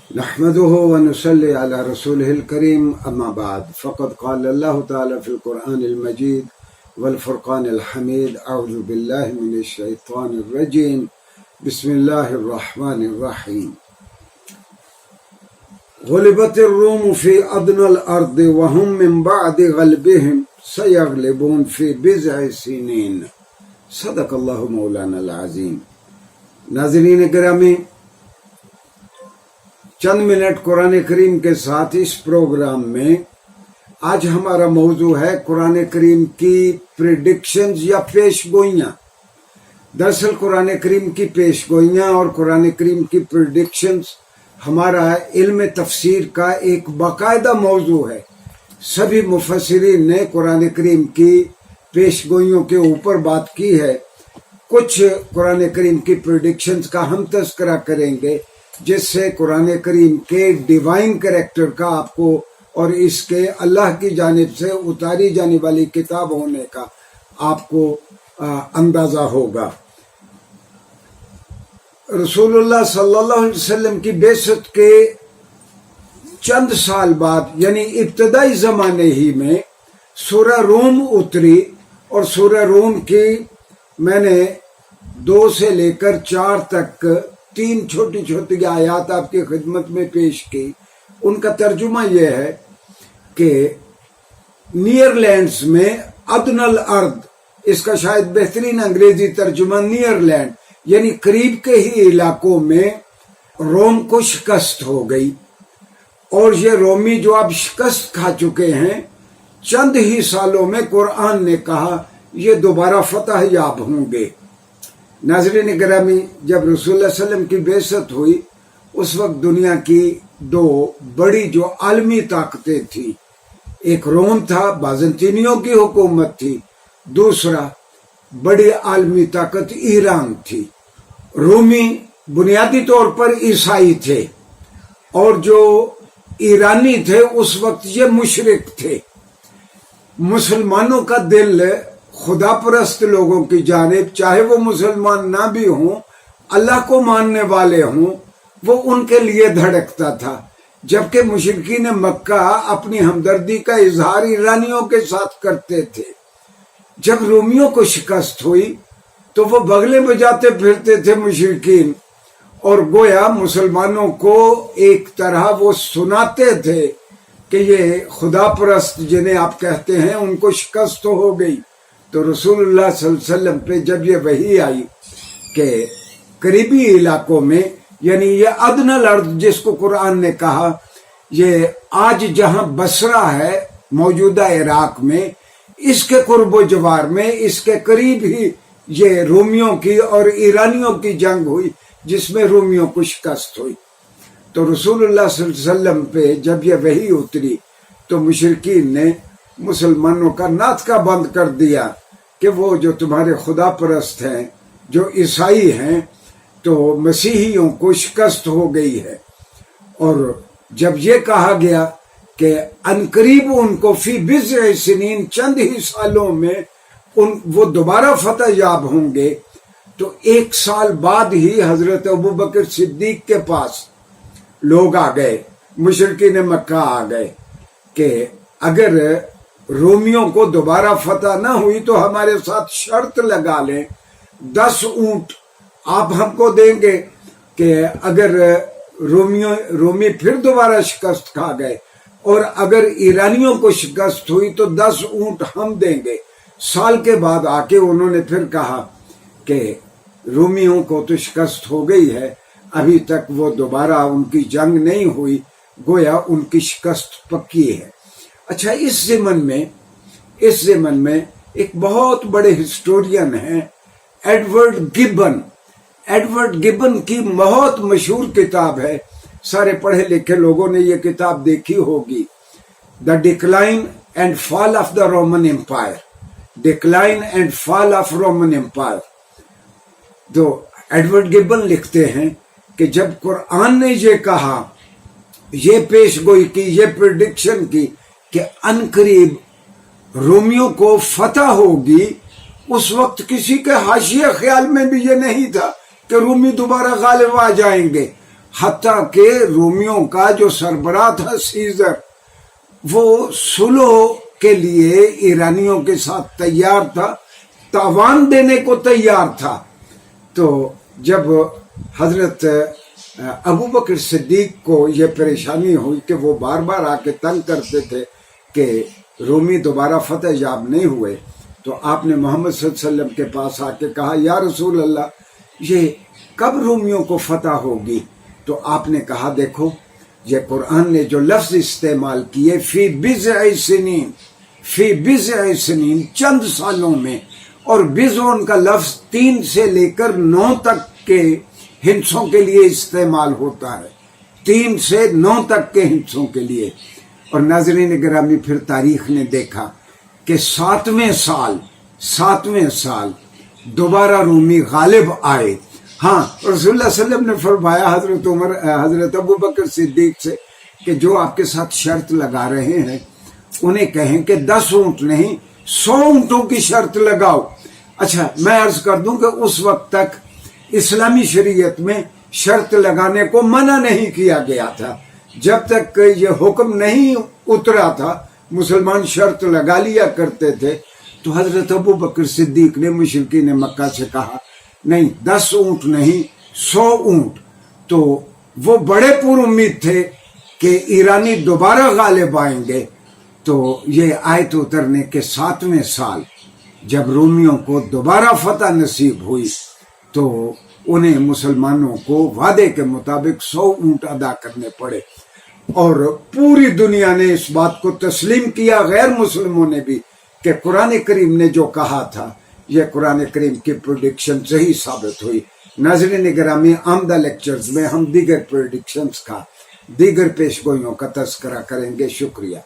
نحمده ونصلي على رسوله الكريم أما بعد فقد قال الله تعالى في القرآن المجيد والفرقان الحميد أعوذ بالله من الشيطان الرجيم بسم الله الرحمن الرحيم غلبت الروم في أدنى الأرض وهم من بعد غلبهم سيغلبون في بضع سنين صدق الله مولانا العظيم. ناظرین گرامی، چند منٹ قرآن کریم کے ساتھ اس پروگرام میں آج ہمارا موضوع ہے قرآن کریم کی پریڈکشنز یا پیش گوئیاں. دراصل قرآن کریم کی پیش گوئیاں اور قرآن کریم کی پریڈکشنز ہمارا علم تفسیر کا ایک باقاعدہ موضوع ہے. سبھی مفسرین نے قرآن کریم کی پیش گوئیوں کے اوپر بات کی ہے. کچھ قرآن کریم کی پریڈکشنز کا ہم تذکرہ کریں گے جس سے قرآن کریم کے ڈیوائن کریکٹر کا آپ کو اور اس کے اللہ کی جانب سے اتاری جانے والی کتاب ہونے کا آپ کو اندازہ ہوگا. رسول اللہ صلی اللہ علیہ وسلم کی بعثت کے چند سال بعد یعنی ابتدائی زمانے ہی میں سورہ روم اتری، اور سورہ روم کی میں نے 2 سے لے کر 4 تک 3 چھوٹی چھوٹی آیات آپ کی خدمت میں پیش کی. ان کا ترجمہ یہ ہے کہ نیئر لینڈز میں ادنى الارض، اس کا شاید بہترین انگریزی ترجمہ نیئر لینڈ یعنی قریب کے ہی علاقوں میں روم کو شکست ہو گئی، اور یہ رومی جو اب شکست کھا چکے ہیں چند ہی سالوں میں قرآن نے کہا یہ دوبارہ فتح یاب ہوں گے. ناظرین گرامی، جب رسول اللہ صلی اللہ علیہ وسلم کی بعثت ہوئی اس وقت دنیا کی 2 بڑی جو عالمی طاقتیں تھیں، ایک روم تھا، بازنطینیوں کی حکومت تھی، دوسرا بڑی عالمی طاقت ایران تھی. رومی بنیادی طور پر عیسائی تھے اور جو ایرانی تھے اس وقت یہ مشرک تھے. مسلمانوں کا دل خدا پرست لوگوں کی جانب، چاہے وہ مسلمان نہ بھی ہوں، اللہ کو ماننے والے ہوں، وہ ان کے لیے دھڑکتا تھا. جبکہ مشرکین مکہ اپنی ہمدردی کا اظہار ایرانیوں کے ساتھ کرتے تھے. جب رومیوں کو شکست ہوئی تو وہ بغلے بجاتے پھرتے تھے مشرکین، اور گویا مسلمانوں کو ایک طرح وہ سناتے تھے کہ یہ خدا پرست جنہیں آپ کہتے ہیں ان کو شکست ہو گئی. تو رسول اللہ صلی اللہ علیہ وسلم پہ جب یہ وحی آئی کہ قریبی علاقوں میں یعنی یہ ادنى الارض جس کو قرآن نے کہا، یہ آج جہاں بصرہ ہے موجودہ عراق میں، اس کے قرب و جوار میں اس کے قریب ہی یہ رومیوں کی اور ایرانیوں کی جنگ ہوئی جس میں رومیوں کو شکست ہوئی. تو رسول اللہ صلی اللہ علیہ وسلم پہ جب یہ وحی اتری تو مشرکین نے مسلمانوں کا ناطقہ بند کر دیا کہ وہ جو تمہارے خدا پرست ہیں، جو عیسائی ہیں، تو مسیحیوں کو شکست ہو گئی ہے. اور جب یہ کہا گیا کہ عنقریب ان کو فی بضع سنین، چند ہی سالوں میں وہ دوبارہ فتح یاب ہوں گے، تو 1 سال بعد ہی حضرت ابوبکر صدیق کے پاس لوگ آ گئے، مشرکین مکہ آ گئے کہ اگر رومیوں کو دوبارہ فتح نہ ہوئی تو ہمارے ساتھ شرط لگا لیں، 10 اونٹ آپ ہم کو دیں گے کہ اگر رومی پھر دوبارہ شکست کھا گئے، اور اگر ایرانیوں کو شکست ہوئی تو 10 اونٹ ہم دیں گے. سال کے بعد آ کے انہوں نے پھر کہا کہ رومیوں کو تو شکست ہو گئی ہے، ابھی تک وہ دوبارہ ان کی جنگ نہیں ہوئی، گویا ان کی شکست پکی ہے. اچھا، اس زمن میں ایک بہت بڑے ہسٹورین ہیں ایڈورڈ گبن کی بہت مشہور کتاب ہے، سارے پڑھے لکھے لوگوں نے یہ کتاب دیکھی ہوگی، the decline and fall of the Roman empire. Decline and fall of Roman empire. تو ایڈورڈ گبن لکھتے ہیں کہ جب قرآن نے یہ کہا، یہ پیش گوئی کی، یہ پریڈکشن کی کہ عنقریب رومیوں کو فتح ہوگی، اس وقت کسی کے حاشیہ خیال میں بھی یہ نہیں تھا کہ رومی دوبارہ غالب آ جائیں گے. حتیٰ کہ رومیوں کا جو سربراہ تھا سیزر، وہ صلح کے لیے ایرانیوں کے ساتھ تیار تھا، تاوان دینے کو تیار تھا۔ تو جب حضرت ابو بکر صدیق کو یہ پریشانی ہوئی کہ وہ بار بار آ کے تنگ کرتے تھے کہ رومی دوبارہ فتح یاب نہیں ہوئے، تو آپ نے محمد صلی اللہ علیہ وسلم کے پاس آ کے کہا یا رسول اللہ یہ کب رومیوں کو فتح ہوگی؟ تو آپ نے کہا دیکھو یہ قرآن نے جو لفظ استعمال کیے فی بضع سنین، فی بضع سنین چند سالوں میں، اور بضع کا لفظ 3 سے لے کر 9 تک کے ہندسوں کے لیے استعمال ہوتا ہے، 3 سے 9 تک کے ہندسوں کے لیے۔ اور ناظرین گرامی پھر تاریخ نے دیکھا کہ 7ویں سال دوبارہ رومی غالب آئے۔ ہاں رسول اللہ صلی اللہ علیہ وسلم نے فرمایا حضرت ابو بکر صدیق سے کہ جو آپ کے ساتھ شرط لگا رہے ہیں انہیں کہیں کہ 10 اونٹ نہیں 100 اونٹوں کی شرط لگاؤ۔ اچھا میں عرض کر دوں کہ اس وقت تک اسلامی شریعت میں شرط لگانے کو منع نہیں کیا گیا تھا، جب تک یہ حکم نہیں اترا تھا مسلمان شرط لگا لیا کرتے تھے۔ تو حضرت ابو بکر صدیق نے مشرکین مکہ سے کہا نہیں 10 اونٹ نہیں 100 اونٹ۔ تو وہ بڑے پر امید تھے کہ ایرانی دوبارہ غالب آئیں گے۔ تو یہ آیت اترنے کے 7ویں سال جب رومیوں کو دوبارہ فتح نصیب ہوئی تو انہیں مسلمانوں کو وعدے کے مطابق 100 اونٹ ادا کرنے پڑے، اور پوری دنیا نے اس بات کو تسلیم کیا، غیر مسلموں نے بھی، کہ قرآن کریم نے جو کہا تھا یہ قرآن کریم کی پریڈکشن صحیح ثابت ہوئی۔ ناظرین گرامی آمدہ لیکچرز میں ہم دیگر پریڈکشنز کا، دیگر پیشگوئیوں کا تذکرہ کریں گے۔ شکریہ۔